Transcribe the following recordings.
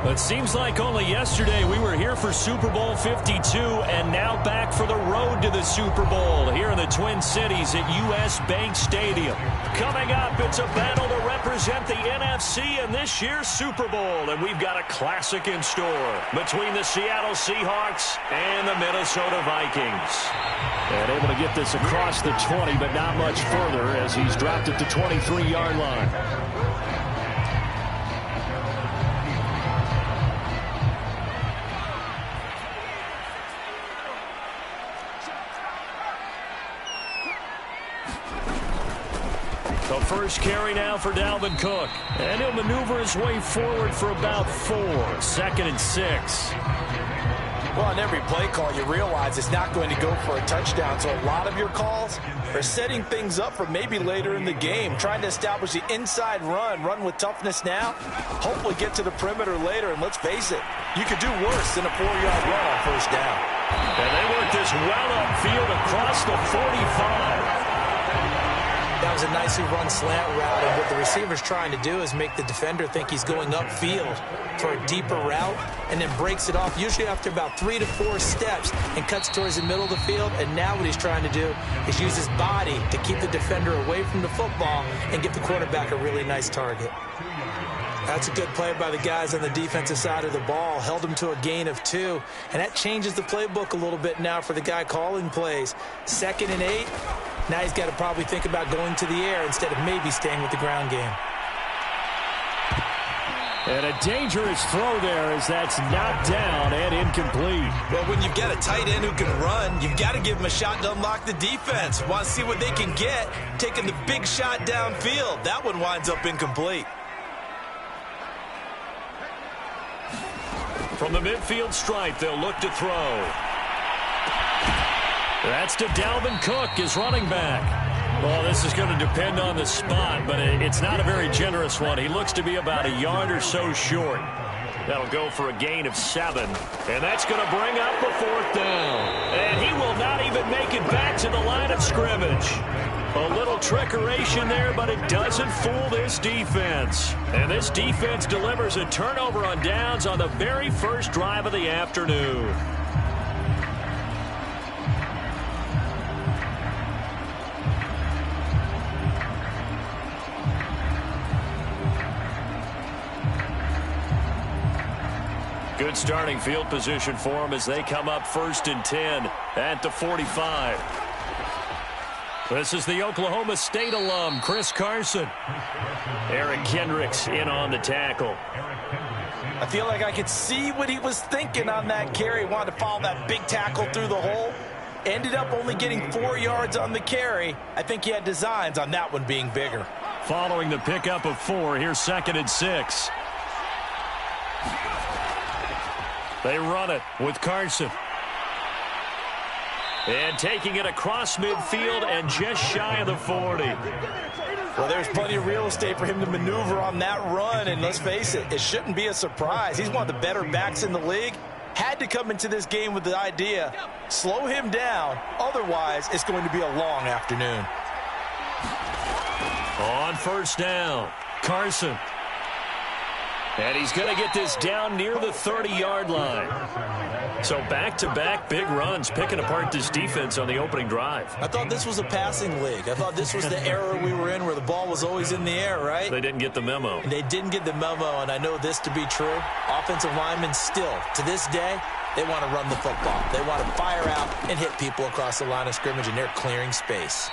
It seems like only yesterday we were here for Super Bowl 52 and now back for the road to the Super Bowl here in the Twin Cities at U.S. Bank Stadium. Coming up, it's a battle to represent the NFC in this year's Super Bowl, and we've got a classic in store between the Seattle Seahawks and the Minnesota Vikings. And able to get this across the 20, but not much further as he's dropped it to 23-yard line. The first carry now for Dalvin Cook. And he'll maneuver his way forward for about 4. 2nd and 6. Well, on every play call, you realize it's not going to go for a touchdown. So a lot of your calls are setting things up for maybe later in the game, trying to establish the inside run with toughness now, hopefully get to the perimeter later. And let's face it, you could do worse than a 4-yard run on first down. And they work this well upfield across the 45. That was a nicely run slant route, and what the receiver's trying to do is make the defender think he's going upfield for a deeper route, and then breaks it off, usually after about 3 to 4 steps, and cuts towards the middle of the field. And now what he's trying to do is use his body to keep the defender away from the football and give the quarterback a really nice target. That's a good play by the guys on the defensive side of the ball. Held him to a gain of 2, and that changes the playbook a little bit now for the guy calling plays. 2nd and 8. Now he's got to probably think about going to the air instead of maybe staying with the ground game. And a dangerous throw there as that's knocked down and incomplete. Well, when you've got a tight end who can run, you've got to give him a shot to unlock the defense. Want to see what they can get, taking the big shot downfield. That one winds up incomplete. From the midfield stripe, they'll look to throw. That's to Dalvin Cook, his running back. Well, this is going to depend on the spot, but it's not a very generous one. He looks to be about a yard or so short. That'll go for a gain of 7, and that's going to bring up the 4th down. And he will not even make it back to the line of scrimmage. A little trickeration there, but it doesn't fool this defense. And this defense delivers a turnover on downs on the very first drive of the afternoon. Good starting field position for them as they come up 1st and 10 at the 45. This is the Oklahoma State alum, Chris Carson. Eric Kendricks in on the tackle. I feel like I could see what he was thinking on that carry. Wanted to follow that big tackle through the hole. Ended up only getting 4 yards on the carry. I think he had designs on that one being bigger. Following the pickup of 4, here's 2nd and 6. They run it with Carson. And taking it across midfield and just shy of the 40. Well, there's plenty of real estate for him to maneuver on that run. And let's face it, it shouldn't be a surprise. He's one of the better backs in the league. Had to come into this game with the idea, slow him down. Otherwise, it's going to be a long afternoon. On 1st down, Carson. And he's going to get this down near the 30-yard line. So back-to-back big runs, picking apart this defense on the opening drive. I thought this was a passing league. I thought this was the era we were in where the ball was always in the air, right? They didn't get the memo. They didn't get the memo, and I know this to be true. Offensive linemen still, to this day, they want to run the football. They want to fire out and hit people across the line of scrimmage, and they're clearing space.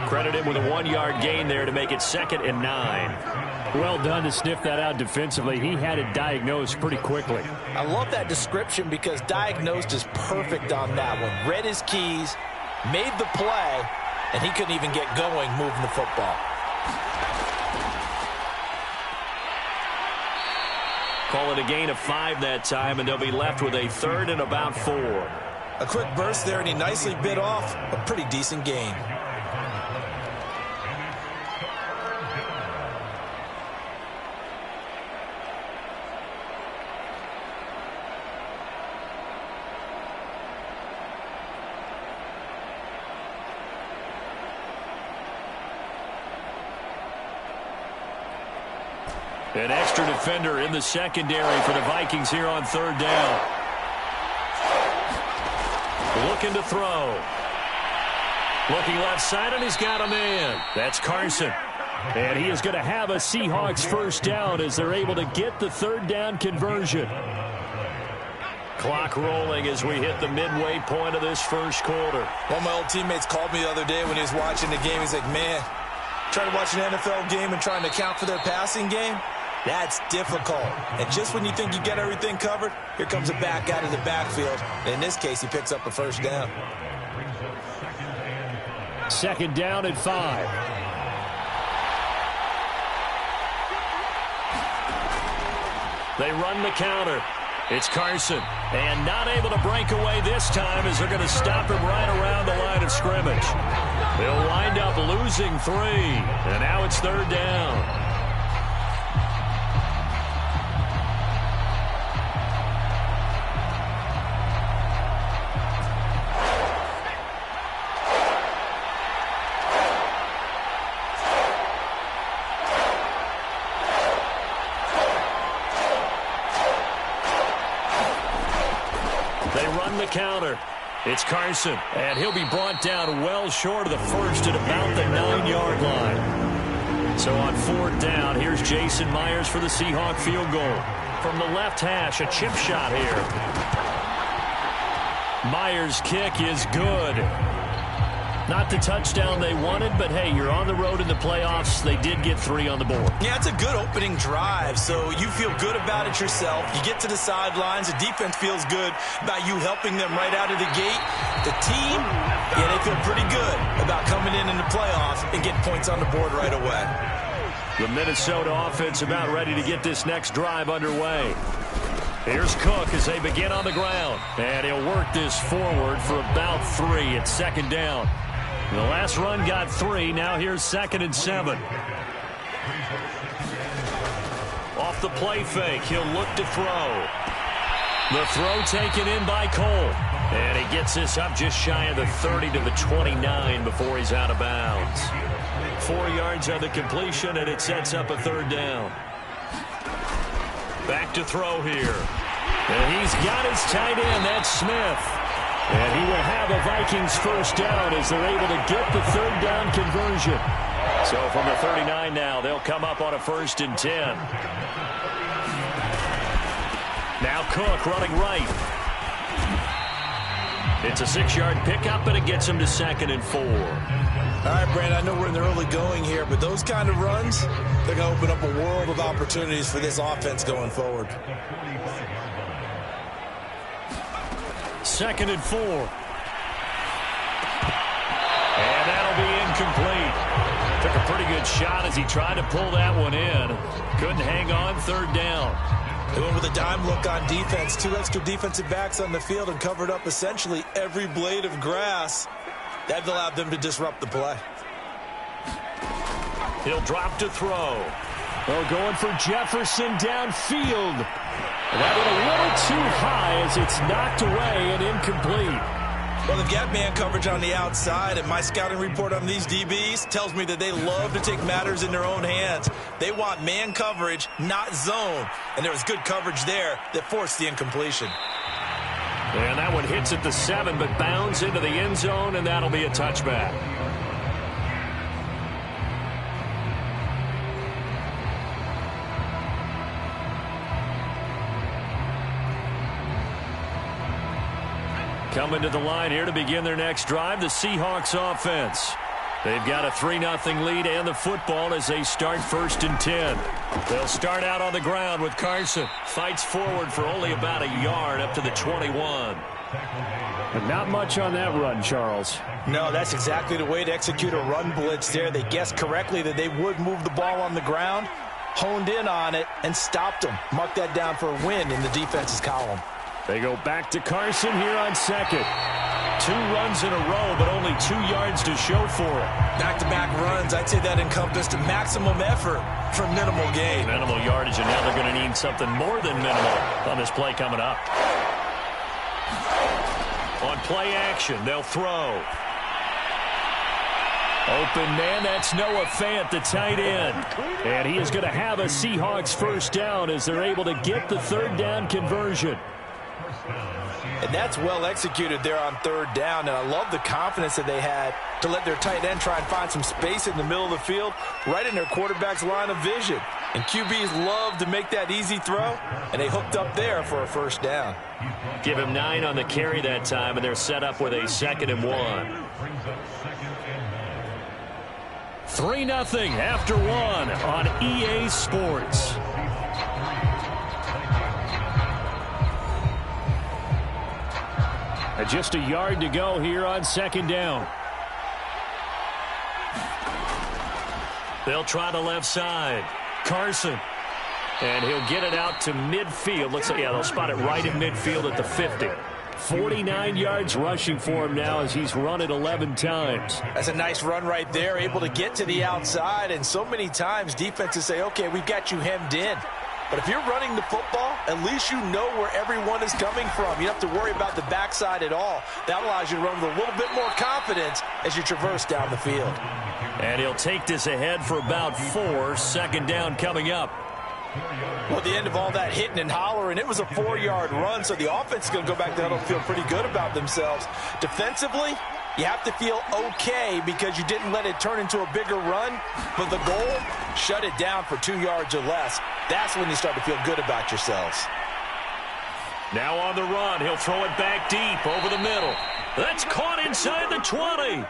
Credit him with a 1-yard gain there to make it 2nd and 9. Well done to sniff that out defensively. He had it diagnosed pretty quickly. I love that description because diagnosed is perfect on that one. Read his keys, made the play, and he couldn't even get going moving the football. Call it a gain of 5 that time, and they'll be left with a 3rd and about 4. A quick burst there, and he nicely bit off a pretty decent gain. An extra defender in the secondary for the Vikings here on third down. Looking to throw. Looking left side, and he's got a man. That's Carson. And he is going to have a Seahawks first down as they're able to get the third down conversion. Clock rolling as we hit the midway point of this first quarter. One of my old teammates called me the other day when he was watching the game. He's like, man, trying to watch an NFL game and trying to account for their passing game, that's difficult. And just when you think you get everything covered, here comes a back out of the backfield. And in this case, he picks up a first down. Second down and 5. They run the counter. It's Carson. And not able to break away this time as they're going to stop him right around the line of scrimmage. They'll wind up losing 3. And now it's third down. Counter. It's Carson, and he'll be brought down well short of the first at about the 9-yard line. So on fourth down, here's Jason Myers for the Seahawk field goal. From the left hash, a chip shot here. Myers' kick is good. Not the touchdown they wanted, but hey, you're on the road in the playoffs. They did get 3 on the board. Yeah, it's a good opening drive, so you feel good about it yourself. You get to the sidelines. The defense feels good about you helping them right out of the gate. The team, yeah, they feel pretty good about coming in the playoffs and getting points on the board right away. The Minnesota offense about ready to get this next drive underway. Here's Cook as they begin on the ground. And he'll work this forward for about 3 at second down. The last run got 3. Now here's 2nd and 7. Off the play fake, he'll look to throw. The throw taken in by Cole. And he gets this up just shy of the 30 to the 29 before he's out of bounds. 4 yards on the completion, and it sets up a third down. Back to throw here. And he's got his tight end, that's Smith. And he will have a Vikings first down as they're able to get the third down conversion. So from the 39 now, they'll come up on a 1st and 10. Now Cook running right. It's a 6-yard pickup, and it gets him to 2nd and 4. All right, Brandon, I know we're in the early going here, but those kind of runs, they're going to open up a world of opportunities for this offense going forward. 2nd and 4. And that'll be incomplete. Took a pretty good shot as he tried to pull that one in. Couldn't hang on, third down. They went with a dime look on defense. 2 extra defensive backs on the field and covered up essentially every blade of grass. That allowed them to disrupt the play. He'll drop to throw. Oh, going for Jefferson downfield. That went a little too high as it's knocked away and incomplete. Well, they've got man coverage on the outside, and my scouting report on these DBs tells me that they love to take matters in their own hands. They want man coverage, not zone. And there was good coverage there that forced the incompletion. And that one hits at the 7, but bounds into the end zone, and that'll be a touchback. Coming to the line here to begin their next drive, the Seahawks offense. They've got a 3-0 lead and the football as they start 1st and 10. They'll start out on the ground with Carson. Fights forward for only about a yard up to the 21. But not much on that run, Charles. No, that's exactly the way to execute a run blitz there. They guessed correctly that they would move the ball on the ground, honed in on it, and stopped them. Mark that down for a win in the defense's column. They go back to Carson here on 2nd. 2 runs in a row, but only 2 yards to show for it. Back-to-back runs, I'd say that encompassed maximum effort for minimal gain. Minimal yardage, and now they're going to need something more than minimal on this play coming up. On play action, they'll throw. Open man, that's Noah Fant, the tight end. And he is going to have a Seahawks first down as they're able to get the third down conversion. And that's well executed there on third down. And I love the confidence that they had to let their tight end try and find some space in the middle of the field, right in their quarterback's line of vision. And QBs love to make that easy throw, and they hooked up there for a first down. Give him 9 on the carry that time, and they're set up with a 2nd and 1. 3-0 after 1 on EA Sports. Just a yard to go here on 2nd down. They'll try the left side. Carson. And he'll get it out to midfield. Looks like, yeah, they'll spot it right in midfield at the 50. 49 yards rushing for him now as he's run it 11 times. That's a nice run right there, able to get to the outside. And so many times defenses say, okay, we've got you hemmed in. But if you're running the football, at least you know where everyone is coming from. You don't have to worry about the backside at all. That allows you to run with a little bit more confidence as you traverse down the field. And he'll take this ahead for about 4. 2nd down coming up. Well, at the end of all that hitting and hollering, it was a 4-yard run, so the offense is going to go back there and feel pretty good about themselves. Defensively, you have to feel okay because you didn't let it turn into a bigger run, but the goal, shut it down for 2 yards or less. That's when you start to feel good about yourselves. Now on the run, he'll throw it back deep over the middle. That's caught inside the 20.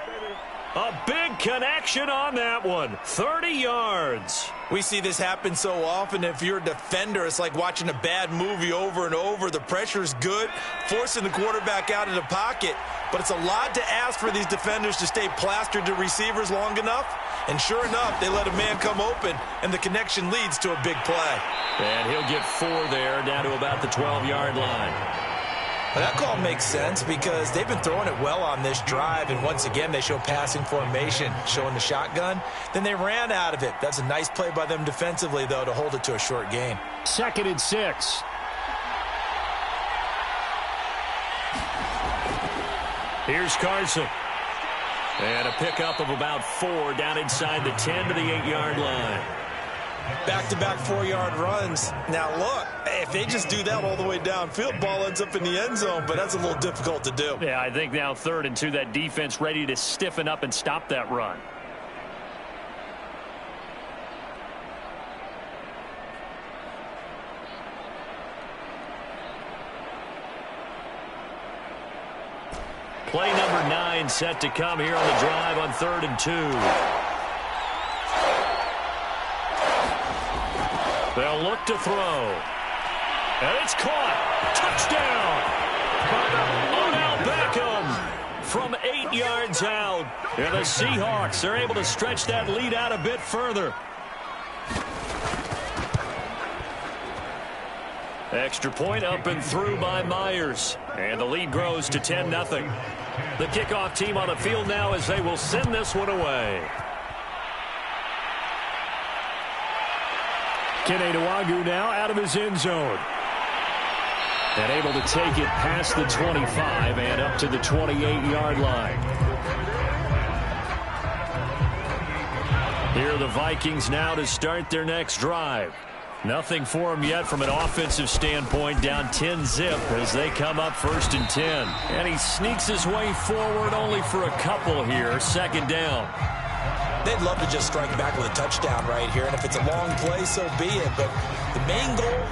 A big connection on that one. 30 yards. We see this happen so often. If you're a defender, it's like watching a bad movie over and over. The pressure's good, forcing the quarterback out of the pocket. But it's a lot to ask for these defenders to stay plastered to receivers long enough. And sure enough, they let a man come open, and the connection leads to a big play. And he'll get 4 there, down to about the 12-yard line. Well, that call makes sense because they've been throwing it well on this drive, and once again they show passing formation, showing the shotgun. Then they ran out of it. That's a nice play by them defensively, though, to hold it to a short gain. 2nd and 6. Here's Carson. And a pickup of about 4 down inside the 10 to the 8-yard line. Back-to-back 4-yard runs. Now, look, if they just do that all the way downfield, ball ends up in the end zone, but that's a little difficult to do. Yeah, I think now 3rd and 2, that defense ready to stiffen up and stop that run. Play number 9 set to come here on the drive on 3rd and 2. They'll look to throw. And it's caught. Touchdown. Odell Beckham from 8 yards out. And the Seahawks are able to stretch that lead out a bit further. Extra point up and through by Myers. And the lead grows to 10-0. The kickoff team on the field now as they will send this one away. Kene Nwangwu now out of his end zone. And able to take it past the 25 and up to the 28-yard line. Here are the Vikings now to start their next drive. Nothing for them yet from an offensive standpoint, down 10-zip as they come up 1st and 10. And he sneaks his way forward only for a couple here, 2nd down. They'd love to just strike back with a touchdown right here, and if it's a long play, so be it. But the main goal,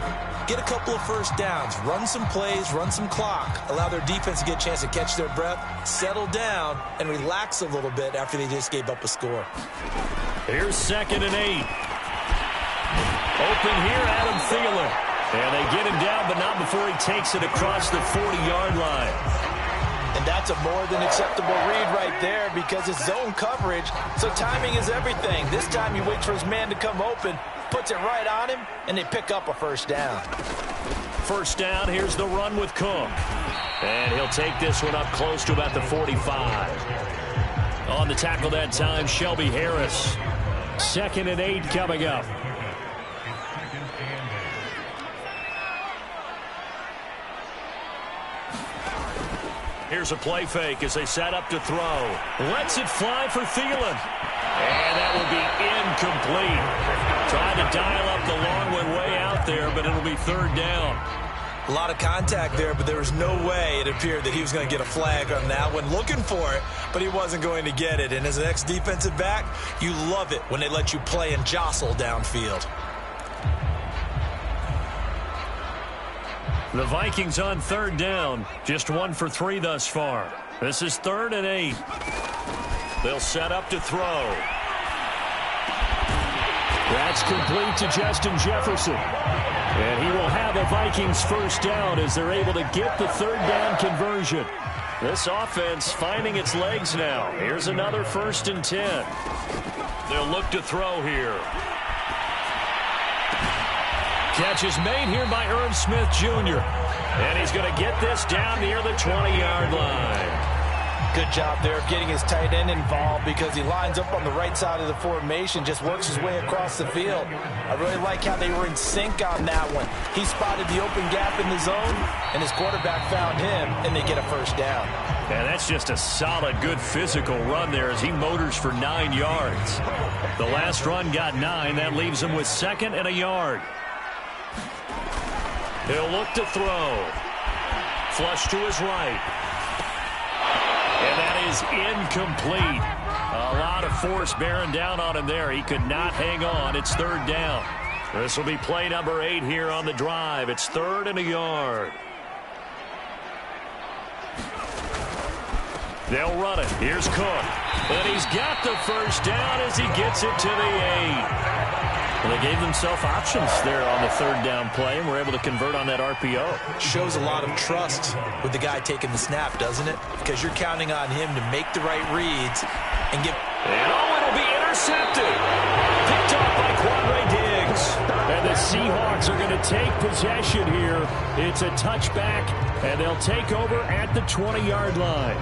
get a couple of first downs, run some plays, run some clock, allow their defense to get a chance to catch their breath, settle down, and relax a little bit after they just gave up a score. Here's 2nd and 8. Open here, Adam Thielen. And they get him down, but not before he takes it across the 40-yard line. And that's a more than acceptable read right there because it's zone coverage, so timing is everything. This time he waits for his man to come open, puts it right on him, and they pick up a first down. First down, here's the run with Cook. And he'll take this one up close to about the 45. On the tackle that time, Shelby Harris. 2nd and 8 coming up. Here's a play fake as they set up to throw. Lets it fly for Thielen. And that will be incomplete. Trying to dial up the long way out there, but it'll be third down. A lot of contact there, but there was no way it appeared that he was going to get a flag on that one. Looking for it, but he wasn't going to get it. And as an ex-defensive back, you love it when they let you play and jostle downfield. The Vikings on third down. Just 1 for 3 thus far. This is 3rd and 8. They'll set up to throw. That's complete to Justin Jefferson. And he will have a Vikings first down as they're able to get the third down conversion. This offense finding its legs now. Here's another 1st and 10. They'll look to throw here. Catch is made here by Irv Smith Jr. And he's going to get this down near the 20-yard line. Good job there of getting his tight end involved because he lines up on the right side of the formation, just works his way across the field. I really like how they were in sync on that one. He spotted the open gap in the zone, and his quarterback found him, and they get a first down. And that's just a solid, good physical run there as he motors for 9 yards. The last run got 9. That leaves him with 2nd and a yard. He'll look to throw. Flush to his right. And that is incomplete. A lot of force bearing down on him there. He could not hang on. It's 3rd down. This will be play number 8 here on the drive. It's 3rd and a yard. They'll run it. Here's Cook. And he's got the first down as he gets it to the 8. Well, they gave themselves options there on the 3rd down play and were able to convert on that RPO. Shows a lot of trust with the guy taking the snap, doesn't it? Because you're counting on him to make the right reads and get... And it'll be intercepted. Picked off by Quadre Diggs. And the Seahawks are going to take possession here. It's a touchback, and they'll take over at the 20-yard line.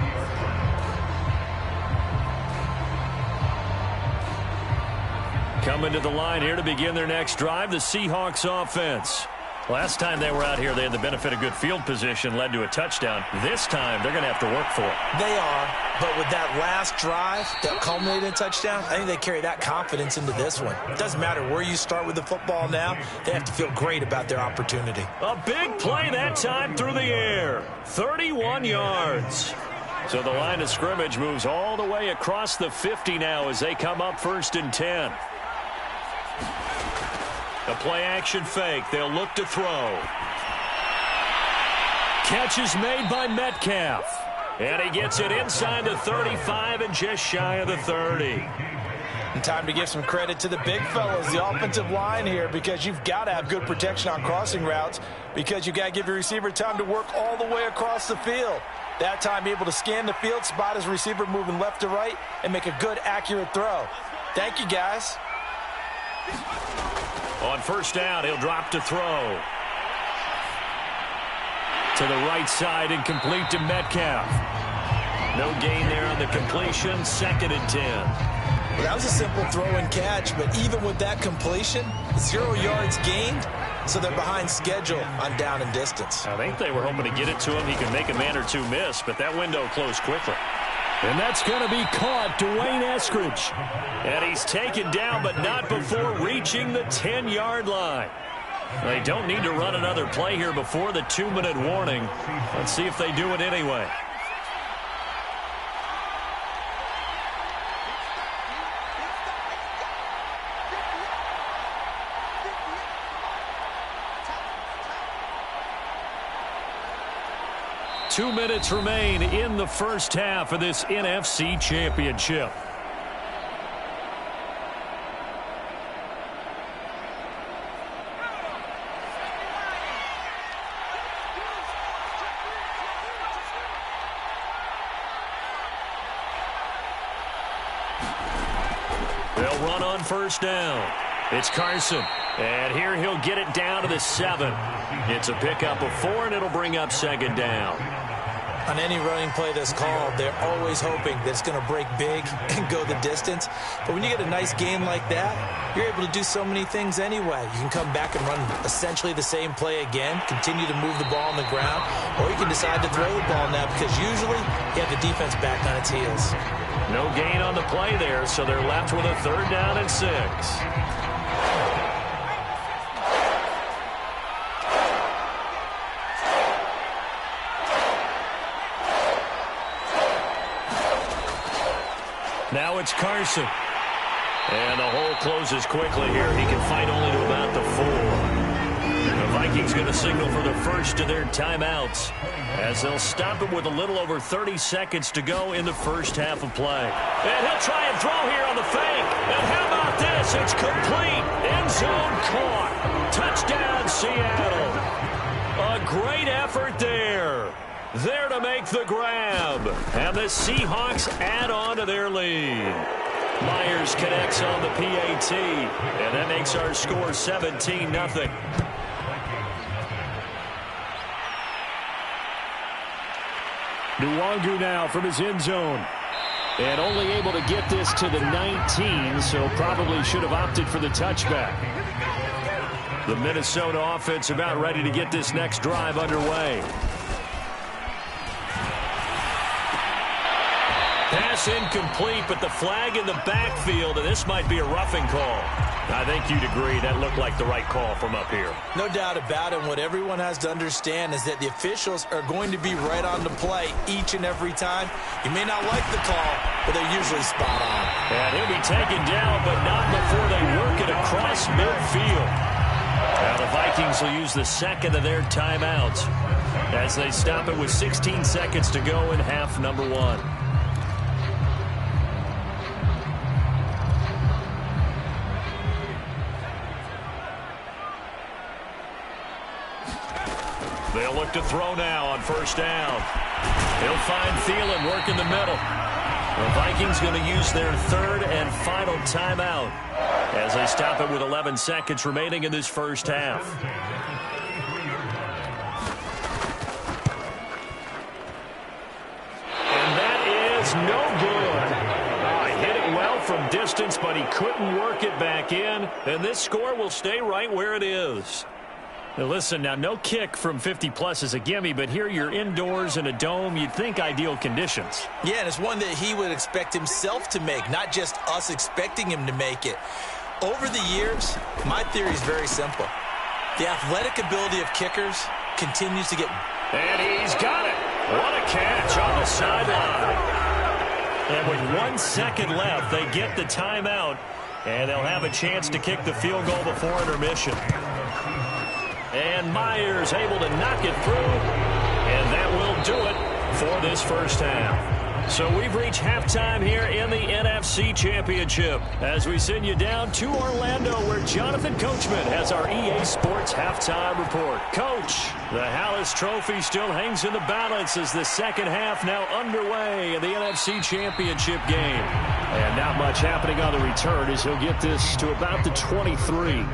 Coming to the line here to begin their next drive, the Seahawks offense. Last time they were out here, they had the benefit of good field position, led to a touchdown. This time, they're going to have to work for it. They are, but with that last drive that culminated in a touchdown, I think they carry that confidence into this one. It doesn't matter where you start with the football now. They have to feel great about their opportunity. A big play that time through the air. 31 yards. So the line of scrimmage moves all the way across the 50 now as they come up 1st and 10. A play-action fake. They'll look to throw. Catch is made by Metcalf. And he gets it inside the 35 and just shy of the 30. And time to give some credit to the big fellas, the offensive line here, because you've got to have good protection on crossing routes because you've got to give your receiver time to work all the way across the field. That time, be able to scan the field, spot his receiver moving left to right, and make a good, accurate throw. Thank you, guys. On 1st down, he'll drop to throw. To the right side and complete to Metcalf. No gain there on the completion. 2nd and 10. Well, that was a simple throw and catch, but even with that completion, 0 yards gained, so they're behind schedule on down and distance. I think they were hoping to get it to him. He could make a man or two miss, but that window closed quickly. And that's going to be caught. Dwayne Eskridge. And he's taken down, but not before reaching the 10-yard line. They don't need to run another play here before the 2-minute warning. Let's see if they do it anyway. Two minutes remain in the first half of this NFC Championship. They'll run on 1st down. It's Carson. And here he'll get it down to the 7. It's a pickup of 4, and it'll bring up 2nd down. On any running play that's called, they're always hoping that it's going to break big and go the distance. But when you get a nice gain like that, you're able to do so many things anyway. You can come back and run essentially the same play again, continue to move the ball on the ground, or you can decide to throw the ball now because usually you have the defense back on its heels. No gain on the play there, so they're left with a 3rd down and 6. Now it's Carson. And the hole closes quickly here. He can fight only to about the 4. The Vikings going to signal for the first of their timeouts as they'll stop it with a little over 30 seconds to go in the first half of play. And he'll try and throw here on the fake. And how about this? It's complete. End zone caught. Touchdown, Seattle. A great effort there. There to make the grab. And the Seahawks add on to their lead. Myers connects on the PAT. And that makes our score 17-0. Nwangu now from his end zone. And only able to get this to the 19, so probably should have opted for the touchback. The Minnesota offense about ready to get this next drive underway. Pass incomplete, but the flag in the backfield, and this might be a roughing call. I think you'd agree that looked like the right call from up here. No doubt about it. What everyone has to understand is that the officials are going to be right on the play each and every time. You may not like the call, but they're usually spot on. And he'll be taken down, but not before they work it across midfield. Now the Vikings will use the second of their timeouts as they stop it with 16 seconds to go in half number 1. They'll look to throw now on first down. He'll find Thielen working the middle. The Vikings going to use their 3rd and final timeout as they stop it with 11 seconds remaining in this first half. And that is no good. He hit it well from distance, but he couldn't work it back in. And this score will stay right where it is. Now listen, now no kick from 50-plus is a gimme, but here you're indoors in a dome. You'd think ideal conditions. Yeah, and it's one that he would expect himself to make, not just us expecting him to make it. Over the years, my theory is very simple. The athletic ability of kickers continues to get... And he's got it. What a catch on the sideline. And with 1 second left, they get the timeout, and they'll have a chance to kick the field goal before intermission. And Myers able to knock it through, and that will do it for this first half. So we've reached halftime here in the NFC Championship as we send you down to Orlando where Jonathan Coachman has our EA Sports Halftime Report. Coach, the Hallis Trophy still hangs in the balance as the second half now underway in the NFC Championship game. And not much happening on the return as he'll get this to about the 23.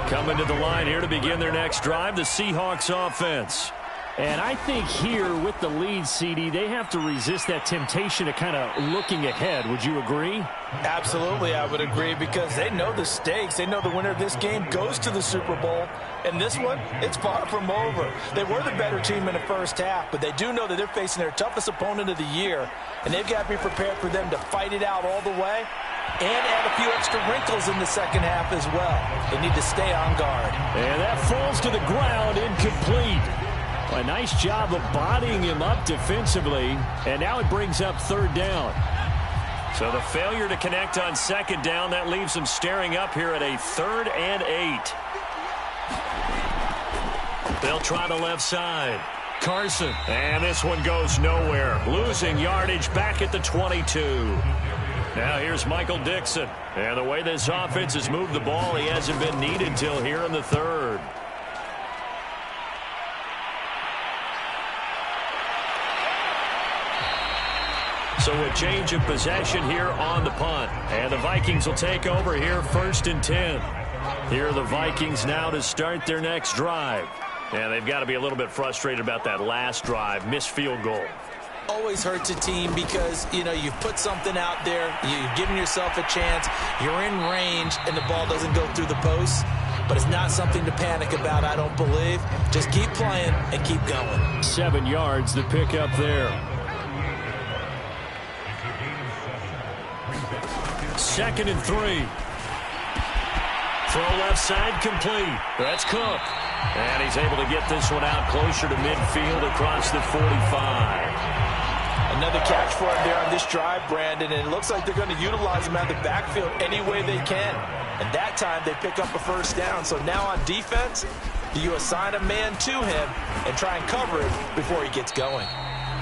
Coming to the line here to begin their next drive, the Seahawks offense. And I think here with the lead, CD, they have to resist that temptation to kind of looking ahead. Would you agree? Absolutely, I would agree because they know the stakes. They know the winner of this game goes to the Super Bowl. And this one, it's far from over. They were the better team in the first half, but they do know that they're facing their toughest opponent of the year. And they've got to be prepared for them to fight it out all the way and add a few extra wrinkles in the second half as well. They need to stay on guard. And that falls to the ground, incomplete. A nice job of bodying him up defensively, and now it brings up third down. So the failure to connect on second down, that leaves them staring up here at a 3rd and 8. They'll try the left side. Carson, and this one goes nowhere. Losing yardage back at the 22. Now here's Michael Dixon. And the way this offense has moved the ball, he hasn't been needed till here in the 3rd. So a change of possession here on the punt. And the Vikings will take over here 1st and 10. Here are the Vikings now to start their next drive. And they've got to be a little bit frustrated about that last drive, missed field goal. Always hurts a team because, you know, you've put something out there, you've given yourself a chance, you're in range, and the ball doesn't go through the post. But it's not something to panic about, I don't believe. Just keep playing and keep going. 7 yards to pick up there. 2nd and 3. Throw left side complete. That's Cook. And he's able to get this one out closer to midfield across the 45. Another catch for him there on this drive, Brandon, and it looks like they're going to utilize him out of the backfield any way they can. And that time they pick up a first down. So now on defense, you assign a man to him and try and cover it before he gets going.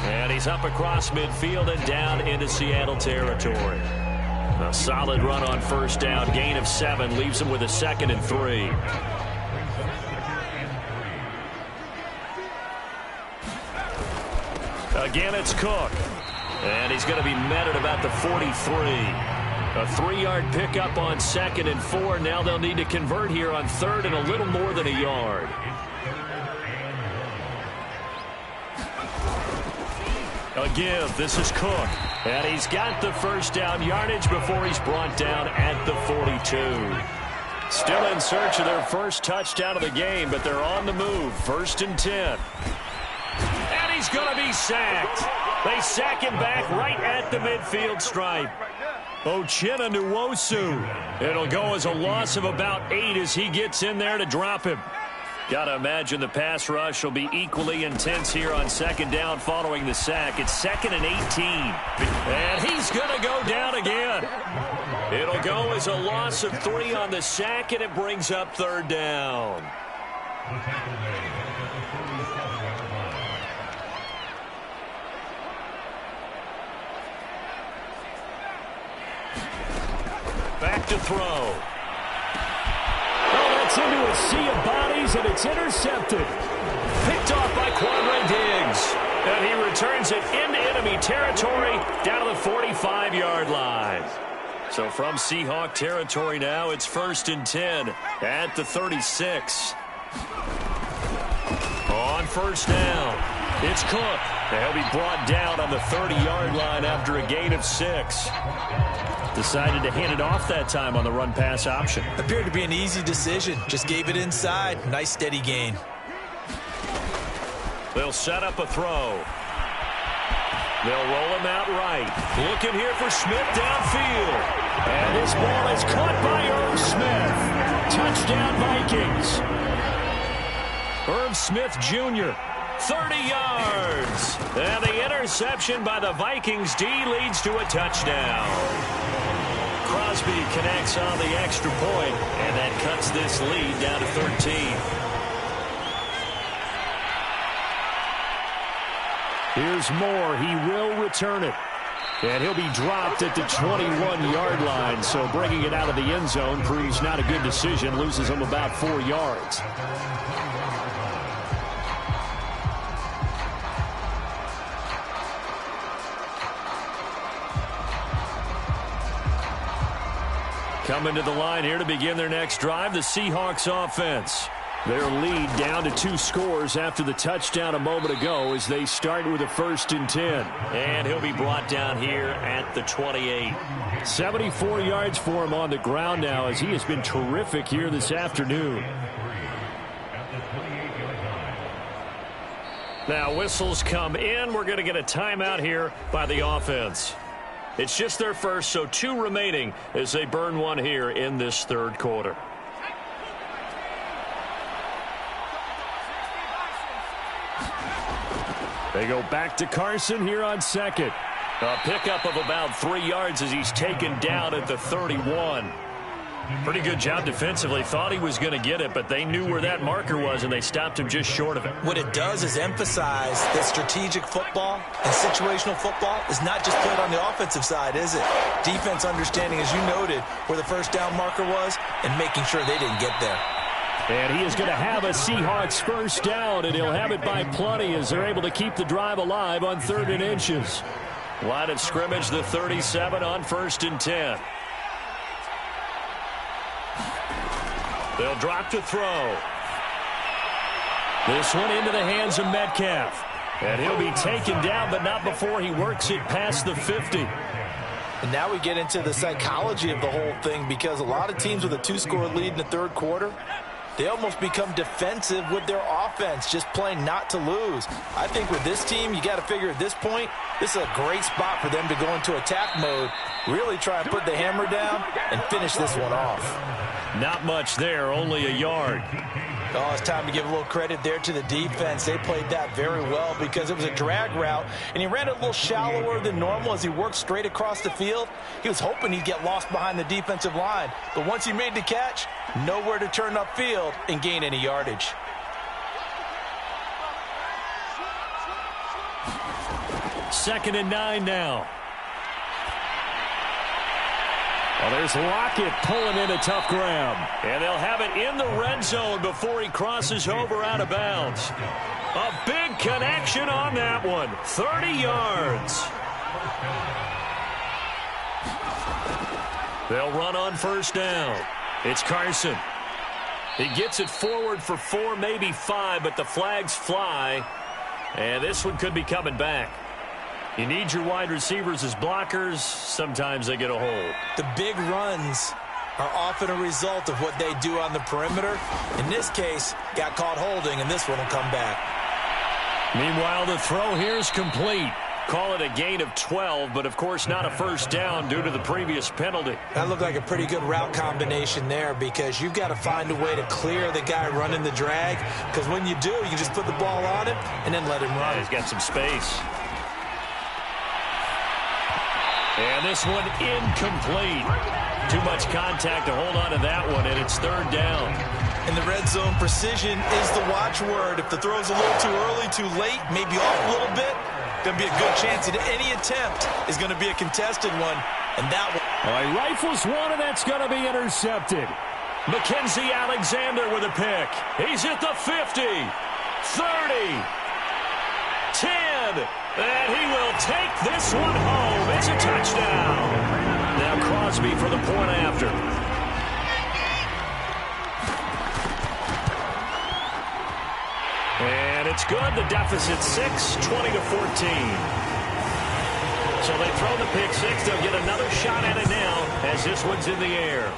And he's up across midfield and down into Seattle territory. A solid run on first down. Gain of 7 leaves him with a 2nd and 3. Again, it's Cook. And he's going to be met at about the 43. A 3-yard pickup on 2nd and 4. Now they'll need to convert here on 3rd and a little more than a yard. Again, this is Cook. And he's got the first down yardage before he's brought down at the 42. Still in search of their first touchdown of the game, but they're on the move. 1st and 10. And he's going to be sacked. They sack him back right at the midfield stripe. Uchenna Nwosu. It'll go as a loss of about 8 as he gets in there to drop him. Got to imagine the pass rush will be equally intense here on 2nd down following the sack. It's 2nd and 18. And he's going to go down again. It'll go as a loss of 3 on the sack, and it brings up 3rd down. Back to throw. Oh, that's into a sea of bodies, and it's intercepted. Picked off by Quandre Diggs. And he returns it into enemy territory down to the 45-yard line. So from Seahawk territory now, it's 1st and 10 at the 36. On first down, it's Cook. And he'll be brought down on the 30-yard line after a gain of 6. Decided to hand it off that time on the run-pass option. Appeared to be an easy decision. Just gave it inside. Nice steady gain. They'll set up a throw. They'll roll him out right. Looking here for Smith downfield. And this ball is caught by Irv Smith. Touchdown Vikings. Irv Smith Jr., 30 yards. And the interception by the Vikings D leads to a touchdown. Crosby connects on the extra point, and that cuts this lead down to 13. Here's Moore. He will return it. And he'll be dropped at the 21-yard line, so bringing it out of the end zone proves not a good decision. Loses him about 4 yards. Coming to the line here to begin their next drive, the Seahawks offense. Their lead down to 2 scores after the touchdown a moment ago as they start with a 1st and 10. And he'll be brought down here at the 28. 74 yards for him on the ground now as he has been terrific here this afternoon. Now whistles come in. We're going to get a timeout here by the offense. It's just their first, so 2 remaining as they burn one here in this 3rd quarter. They go back to Carson here on 2nd. A pickup of about 3 yards as he's taken down at the 31. Pretty good job defensively. Thought he was going to get it, but they knew where that marker was, and they stopped him just short of it. What it does is emphasize that strategic football and situational football is not just played on the offensive side, is it? Defense understanding, as you noted, where the first down marker was and making sure they didn't get there. And he is going to have a Seahawks first down, and he'll have it by plenty as they're able to keep the drive alive on 3rd and inches. Line of scrimmage, the 37 on 1st and 10. They'll drop to throw. This one into the hands of Metcalf. And he'll be taken down, but not before he works it past the 50. And now we get into the psychology of the whole thing, because a lot of teams with a 2-score lead in the third quarter, they almost become defensive with their offense, just playing not to lose. I think with this team, you got to figure at this point, this is a great spot for them to go into attack mode, really try and put the hammer down and finish this one off. Not much there, only a yard. Oh, it's time to give a little credit there to the defense. They played that very well because it was a drag route, and he ran it a little shallower than normal as he worked straight across the field. He was hoping he'd get lost behind the defensive line, but once he made the catch, nowhere to turn upfield and gain any yardage. Second and 9 now. Well, there's Lockett pulling in a tough grab. And they'll have it in the red zone before he crosses over out of bounds. A big connection on that one. 30 yards. They'll run on first down. It's Carson. He gets it forward for 4, maybe 5, but the flags fly. And this one could be coming back. You need your wide receivers as blockers. Sometimes they get a hold. The big runs are often a result of what they do on the perimeter. In this case, got caught holding, and this one will come back. Meanwhile, the throw here is complete. Call it a gain of 12, but of course not a first down due to the previous penalty. That looked like a pretty good route combination there, because you've got to find a way to clear the guy running the drag, because when you do, you just put the ball on him and then let him run. He's got some space. And this one incomplete. Too much contact to hold on to that one, and it's third down. In the red zone, precision is the watchword. If the throw's a little too early, too late, maybe off a little bit, going to be a good chance that any attempt is going to be a contested one. And that one. All right, rifles one, and that's going to be intercepted. Mackenzie Alexander with a pick. He's at the 50, 30, 10, and he will take this one home. It's a touchdown. Now Crosby for the point after. And it's good. The deficit 6, 20-14. So they throw the pick six. They'll get another shot at it now as this one's in the air.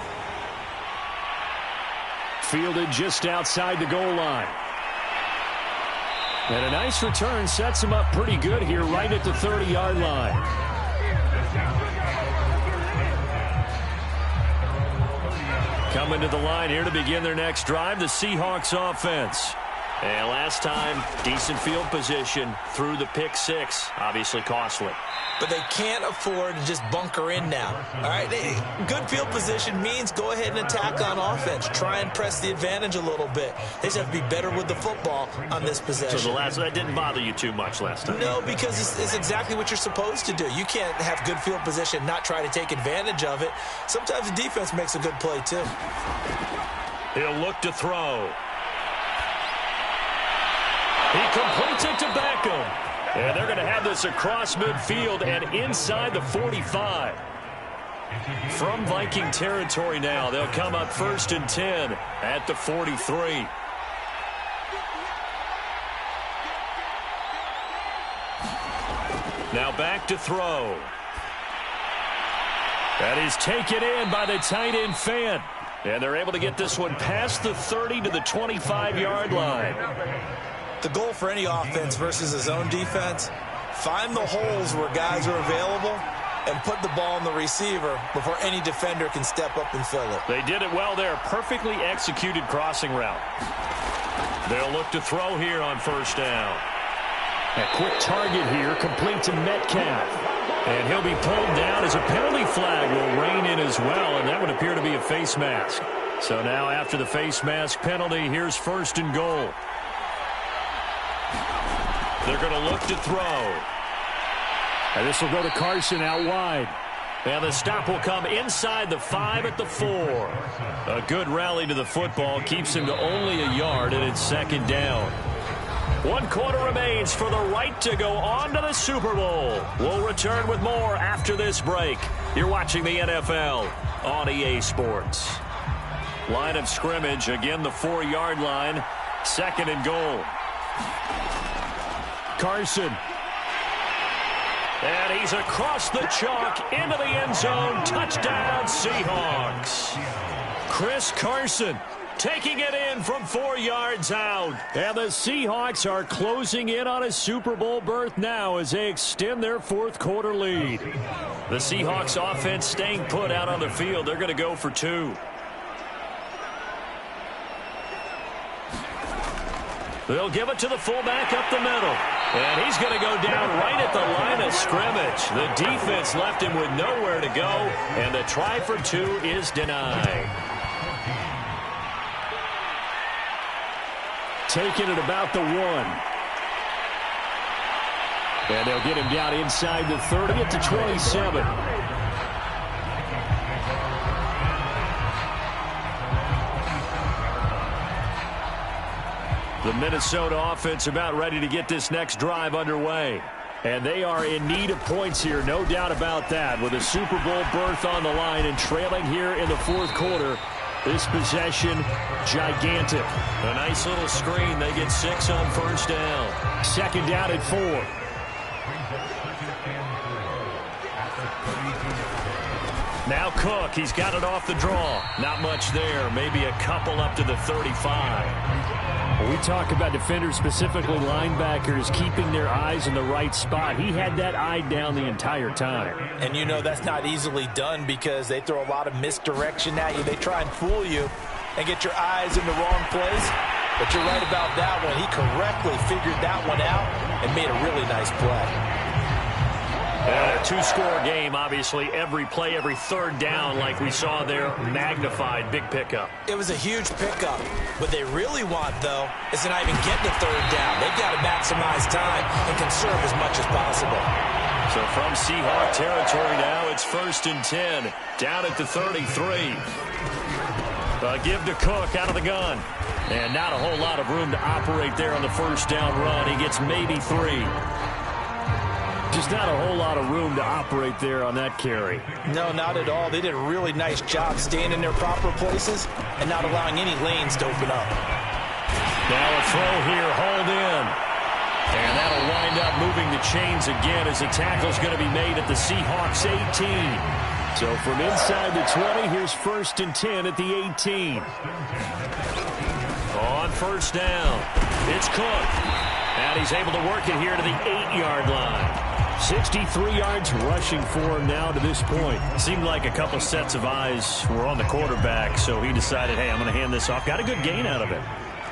Fielded just outside the goal line. And a nice return sets him up pretty good here right at the 30-yard line. Coming to the line here to begin their next drive, the Seahawks offense. And last time, decent field position through the pick six. Obviously costly. But they can't afford to just bunker in now. All right, good field position means go ahead and attack on offense. Try and press the advantage a little bit. They just have to be better with the football on this possession. So that didn't bother you too much last time? No, because it's exactly what you're supposed to do. You can't have good field position, not try to take advantage of it. Sometimes the defense makes a good play, too. He'll look to throw. He completes it to Beckham. And they're going to have this across midfield and inside the 45. From Viking territory now, they'll come up 1st and 10 at the 43. Now back to throw. That is taken in by the tight end Fant. And they're able to get this one past the 30 to the 25-yard line. The goal for any offense versus his own defense, find the holes where guys are available and put the ball on the receiver before any defender can step up and fill it. They did it well there. Perfectly executed crossing route. They'll look to throw here on first down. A quick target here, complete to Metcalf. And he'll be pulled down as a penalty flag will rein in as well, and that would appear to be a face mask. So now after the face mask penalty, here's 1st and goal. They're going to look to throw. And this will go to Carson out wide. And the stop will come inside the 5 at the 4. A good rally to the football keeps him to only a yard, and it's 2nd down. 1 quarter remains for the right to go on to the Super Bowl. We'll return with more after this break. You're watching the NFL on EA Sports. Line of scrimmage, again the 4-yard line. 2nd and goal. Carson. And he's across the chalk into the end zone. Touchdown, Seahawks. Chris Carson taking it in from 4 yards out. And the Seahawks are closing in on a Super Bowl berth now as they extend their 4th quarter lead. The Seahawks offense staying put out on the field. They're going to go for 2. They'll give it to the fullback up the middle. And he's going to go down right at the line of scrimmage. The defense left him with nowhere to go. And the try for 2 is denied. Taking it about the 1. And they'll get him down inside the 30 at the 27. The Minnesota offense about ready to get this next drive underway. And they are in need of points here, no doubt about that. With a Super Bowl berth on the line and trailing here in the 4th quarter. This possession, gigantic. A nice little screen. They get 6 on 1st down. 2nd down at 4. Now Cook, he's got it off the draw. Not much there. Maybe a couple up to the 35. When we talk about defenders, specifically linebackers, keeping their eyes in the right spot. He had that eye down the entire time. And you know that's not easily done because they throw a lot of misdirection at you. They try and fool you and get your eyes in the wrong place. But you're right about that one. He correctly figured that one out and made a really nice play. A 2-score game, obviously. Every play, every 3rd down, like we saw there, magnified. Big pickup. It was a huge pickup. What they really want, though, is to not even get the 3rd down. They've got to maximize time and conserve as much as possible. So from Seahawk territory now, it's 1st and 10. Down at the 33. Give to Cook out of the gun. And not a whole lot of room to operate there on the 1st down run. He gets maybe 3. Just not a whole lot of room to operate there on that carry. No, not at all. They did a really nice job staying in their proper places and not allowing any lanes to open up. Now a throw here, hauled in. And that'll wind up moving the chains again as the tackle's going to be made at the Seahawks 18. So from inside the 20, here's 1st and 10 at the 18. On 1st down, it's Cook. And he's able to work it here to the 8-yard line. 63 yards rushing for him now to this point. Seemed like a couple sets of eyes were on the quarterback, so he decided, hey, I'm going to hand this off. Got a good gain out of it.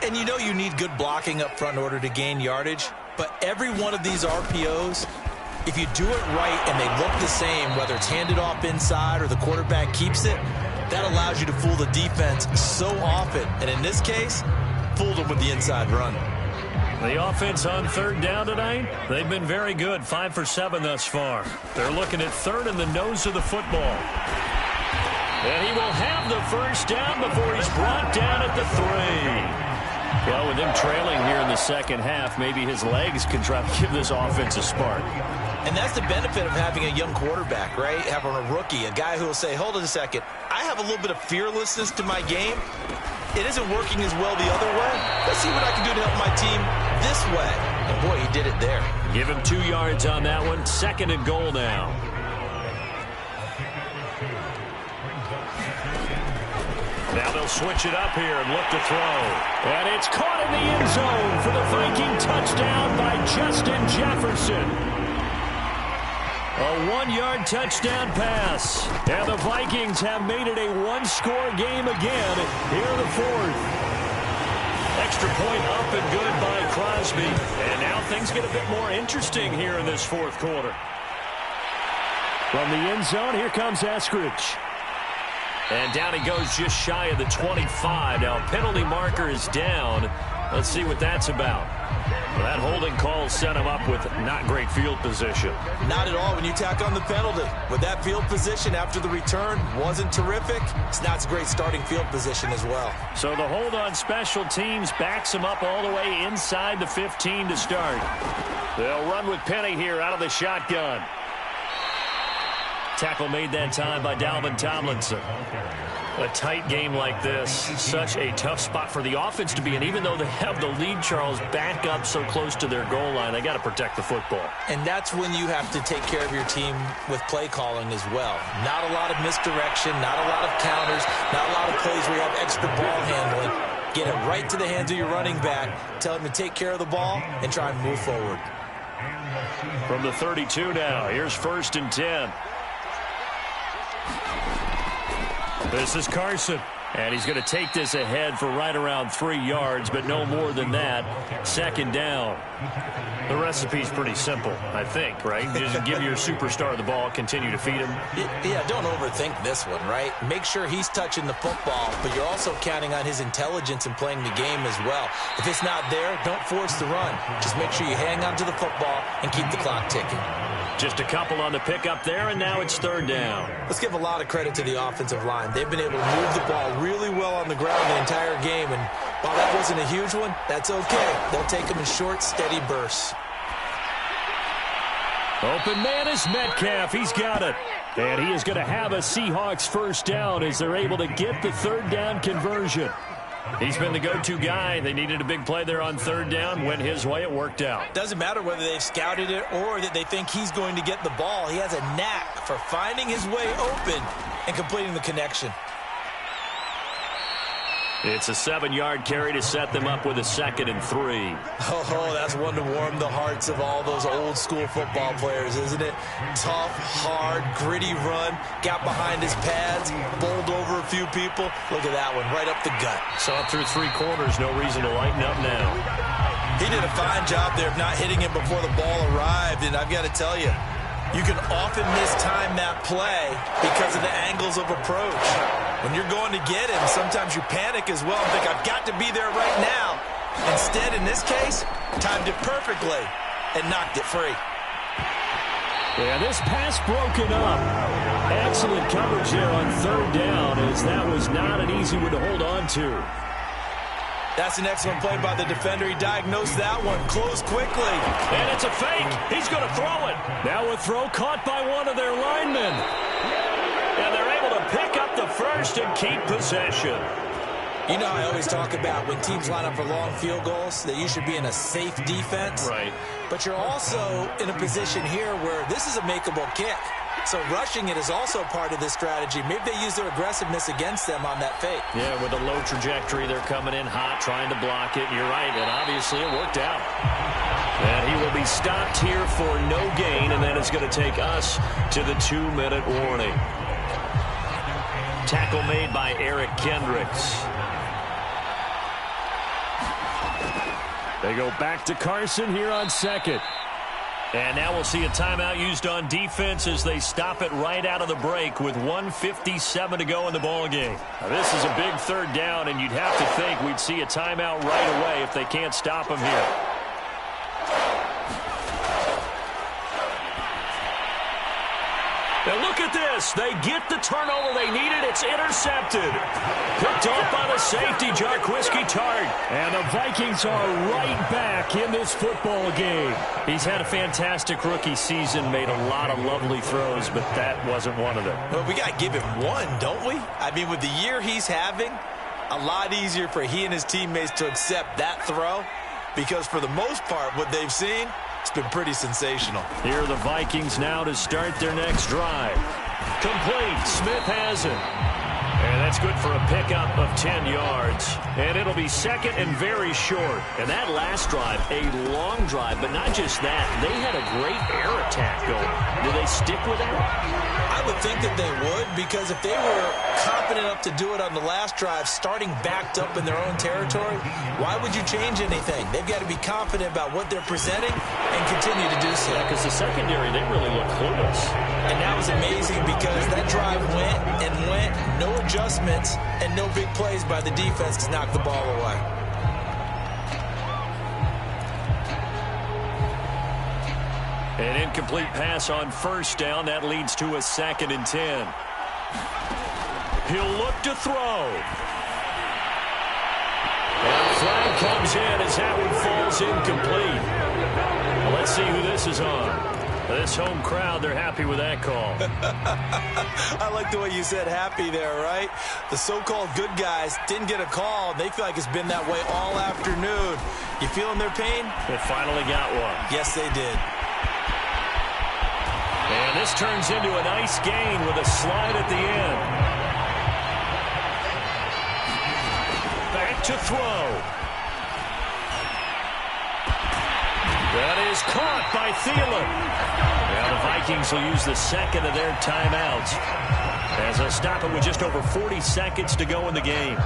And you know you need good blocking up front in order to gain yardage, but every one of these RPOs, if you do it right and they look the same, whether it's handed off inside or the quarterback keeps it, that allows you to fool the defense so often. And in this case, fooled them with the inside run. The offense on 3rd down tonight, they've been very good. 5 for 7 thus far. They're looking at 3rd in the nose of the football. And he will have the 1st down before he's brought down at the 3. Well, with him trailing here in the 2nd half, maybe his legs can try to give this offense a spark. And that's the benefit of having a young quarterback, right? Having a rookie, a guy who will say, hold it a second, I have a little bit of fearlessness to my game. It isn't working as well the other way. Let's see what I can do to help my team this way. And boy, he did it there. Give him 2 yards on that one. 2nd and goal now. Now they'll switch it up here and look to throw. And it's caught in the end zone for the Viking touchdown by Justin Jefferson. A 1-yard touchdown pass. And the Vikings have made it a 1-score game again here in the 4th. Extra point up and good by Crosby. And now things get a bit more interesting here in this 4th quarter. From the end zone, here comes Eskridge. And down he goes just shy of the 25. Now a penalty marker is down. Let's see what that's about. Well, that holding call set him up with not great field position. Not at all when you tack on the penalty. With that field position after the return wasn't terrific. It's not a great starting field position as well. So the hold on special teams backs him up all the way inside the 15 to start. They'll run with Penny here out of the shotgun. Tackle made that time by Dalvin Tomlinson. A tight game like this, such a tough spot for the offense to be in. Even though they have the lead, Charles, back up so close to their goal line, they got to protect the football. And that's when you have to take care of your team with play calling as well. Not a lot of misdirection, not a lot of counters, not a lot of plays where you have extra ball handling. Get it right to the hands of your running back, tell him to take care of the ball, and try and move forward. From the 32 now, here's 1st and 10. This is Carson. And he's going to take this ahead for right around 3 yards, but no more than that. 2nd down. The recipe's pretty simple, I think, right? Just give your superstar the ball, continue to feed him. Yeah, don't overthink this one, right? Make sure he's touching the football, but you're also counting on his intelligence in playing the game as well. If it's not there, don't force the run. Just make sure you hang on to the football and keep the clock ticking. Just a couple on the pickup there, and now it's 3rd down. Let's give a lot of credit to the offensive line. They've been able to move the ball really well on the ground the entire game, and while that wasn't a huge one, that's okay. They'll take them in short, steady bursts. Open man is Metcalf. He's got it. And he is going to have a Seahawks 1st down as they're able to get the 3rd down conversion. He's been the go-to guy. They needed a big play there on 3rd down. Went his way. It worked out. Doesn't matter whether they've scouted it or that they think he's going to get the ball. He has a knack for finding his way open and completing the connection. It's a 7-yard carry to set them up with a 2nd and 3. Oh, that's one to warm the hearts of all those old-school football players, isn't it? Tough, hard, gritty run, got behind his pads, bowled over a few people. Look at that one, right up the gut. Saw it through 3 corners, no reason to lighten up now. He did a fine job there of not hitting him before the ball arrived, and I've got to tell you, you can often mistime that play because of the angles of approach. When you're going to get him, sometimes you panic as well and think, I've got to be there right now. Instead, in this case, timed it perfectly and knocked it free. Yeah, this pass broken up. Excellent coverage there on 3rd down, as that was not an easy one to hold on to. That's an excellent play by the defender. He diagnosed that one. Close quickly. And it's a fake. He's going to throw it. Now a throw caught by one of their linemen. And they're able to pick up the 1st and keep possession. You know, I always talk about when teams line up for long field goals that you should be in a safe defense. Right. But you're also in a position here where this is a makeable kick. So rushing it is also part of this strategy. Maybe they use their aggressiveness against them on that fake. Yeah, with a low trajectory, they're coming in hot, trying to block it. You're right, and obviously it worked out. And he will be stopped here for no gain, and then it's going to take us to the 2-minute warning. Tackle made by Eric Kendricks. They go back to Carson here on 2nd. And now we'll see a timeout used on defense as they stop it right out of the break with 1:57 to go in the ballgame. Now this is a big 3rd down, and you'd have to think we'd see a timeout right away if they can't stop him here. Now look at this. They get the turnover they needed. It's intercepted. Picked off by the safety, Jarquiski Tart. And the Vikings are right back in this football game. He's had a fantastic rookie season, made a lot of lovely throws, but that wasn't one of them. Well, we got to give him one, don't we? I mean, with the year he's having, a lot easier for he and his teammates to accept that throw because for the most part, what they've seen, it's been pretty sensational. Here are the Vikings now to start their next drive. Complete. Smith has it. And that's good for a pickup of 10 yards. And it'll be 2nd and very short. And that last drive, a long drive, but not just that. They had a great air attack going. Do they stick with that? I would think that they would, because if they were confident enough to do it on the last drive, starting backed up in their own territory, why would you change anything? They've got to be confident about what they're presenting and continue to do so. Because the secondary, they really look clueless. And that was amazing because that drive went and went, no adjustments, and no big plays by the defense to knock the ball away. An incomplete pass on 1st down. That leads to a 2nd and 10. He'll look to throw. And the flag comes in as that one falls incomplete. Well, let's see who this is on. This home crowd, they're happy with that call. I like the way you said happy there, right? The so-called good guys didn't get a call. They feel like it's been that way all afternoon. You feeling their pain? They finally got one. Yes, they did. And this turns into a nice gain with a slide at the end. Back to throw. That is caught by Thielen. Now the Vikings will use the second of their timeouts as they'll stop it with just over 40 seconds to go in the game.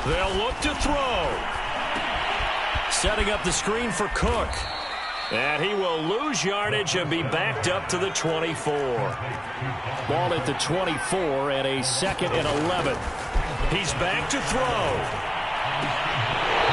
They'll look to throw. Setting up the screen for Cook. And he will lose yardage and be backed up to the 24. Ball at the 24 and a 2nd and 11. He's back to throw.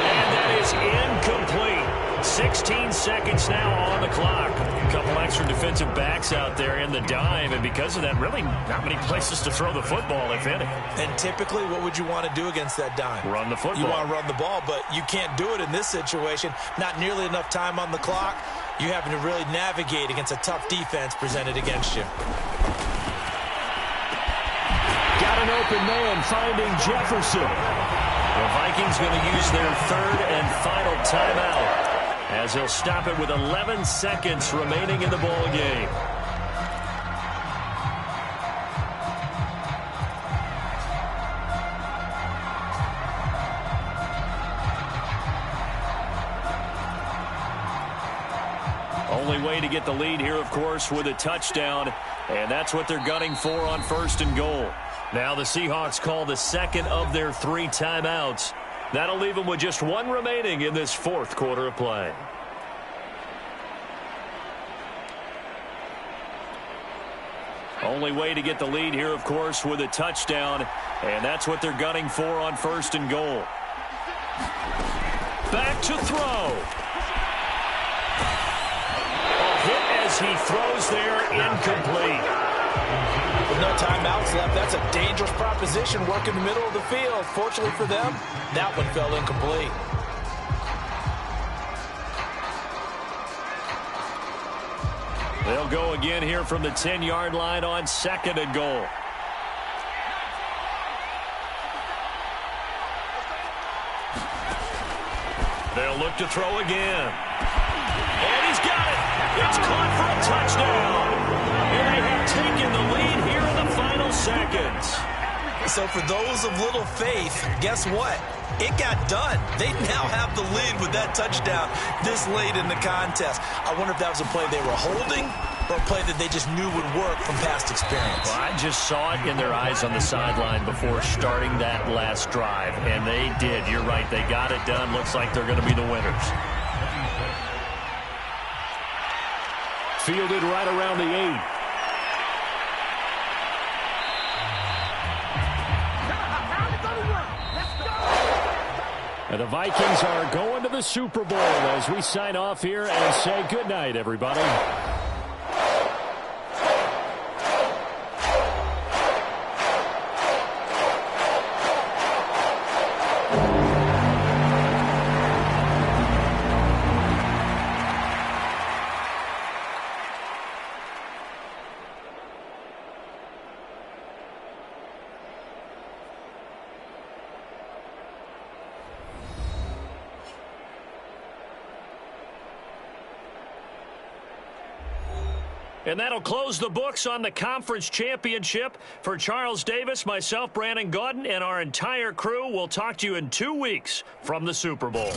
And that is incomplete. 16 seconds now on the clock. A couple extra defensive backs out there in the dime, and because of that, really not many places to throw the football, if any. And typically, what would you want to do against that dime? Run the football. You want to run the ball, but you can't do it in this situation. Not nearly enough time on the clock. You having to really navigate against a tough defense presented against you. Got an open man finding Jefferson. The Vikings going to use their third and final timeout as he'll stop it with 11 seconds remaining in the ball game. Only way to get the lead here, of course, with a touchdown, and that's what they're gunning for on 1st and goal. Now the Seahawks call the second of their 3 timeouts. That'll leave them with just 1 remaining in this 4th quarter of play. Only way to get the lead here, of course, with a touchdown, and that's what they're gunning for on 1st and goal. Back to throw. A hit as he throws there, incomplete. With no timeouts left, that's a dangerous proposition. Work in the middle of the field. Fortunately for them, that one fell incomplete. They'll go again here from the 10-yard line on 2nd and goal. They'll look to throw again. And he's got it. It's caught for a touchdown. And they have taken the lead here in the final seconds. So for those of little faith, guess what? It got done. They now have the lead with that touchdown this late in the contest. I wonder if that was a play they were holding or a play that they just knew would work from past experience. Well, I just saw it in their eyes on the sideline before starting that last drive, and they did. You're right. They got it done. Looks like they're going to be the winners. Fielded right around the 8. And the Vikings are going to the Super Bowl as we sign off here and say goodnight, everybody. And that'll close the books on the conference championship. For Charles Davis, myself, Brandon Gaudin, and our entire crew, we'll talk to you in 2 weeks from the Super Bowl.